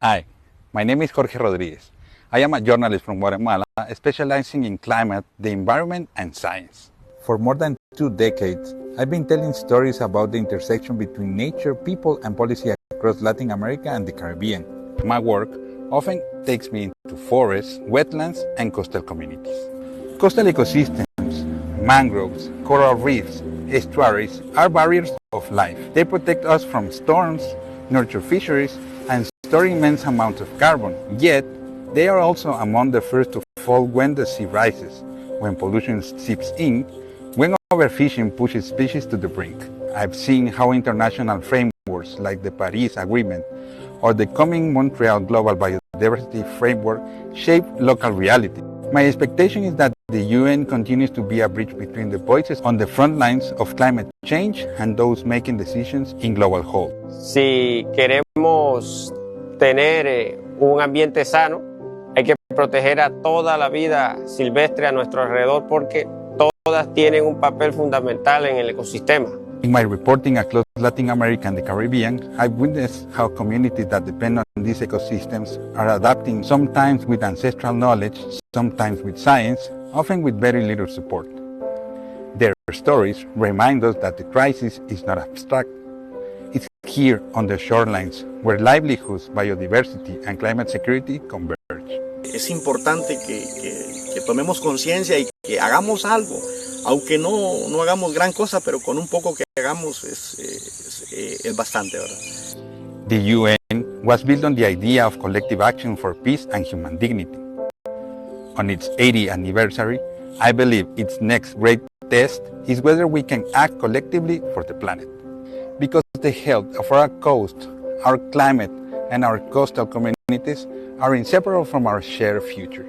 Hi, my name is Jorge Rodriguez. I am a journalist from Guatemala specializing in climate, the environment, and science. For more than 2 decades, I've been telling stories about the intersection between nature, people, and policy across Latin America and the Caribbean. My work often takes me into forests, wetlands, and coastal communities. Coastal ecosystems, mangroves, coral reefs, estuaries are barriers of life. They protect us from storms, nurture fisheries, and store immense amounts of carbon. Yet, they are also among the first to fall when the sea rises, when pollution seeps in, when overfishing pushes species to the brink. I've seen how international frameworks like the Paris Agreement or the coming Montreal Global Biodiversity Framework shape local reality. My expectation is that the UN continues to be a bridge between the voices on the front lines of climate change and those making decisions in global whole. Si queremos tener un ambiente sano, hay que proteger a toda la vida silvestre a nuestro alrededor porque todas tienen un papel fundamental en el ecosistema. In my reporting across Latin America and the Caribbean, I've witnessed how communities that depend on these ecosystems are adapting, sometimes with ancestral knowledge, sometimes with science, often with very little support. Their stories remind us that the crisis is not abstract. It's here on the shorelines where livelihoods, biodiversity, and climate security converge. Es importante que tomemos conciencia y que hagamos algo, aunque no hagamos gran cosa, pero con un poco que hagamos es bastante, ¿verdad? The UN was built on the idea of collective action for peace and human dignity. On its 80th anniversary, I believe its next great test is whether we can act collectively for the planet. Because the health of our coast, our climate, and our coastal communities are inseparable from our shared future.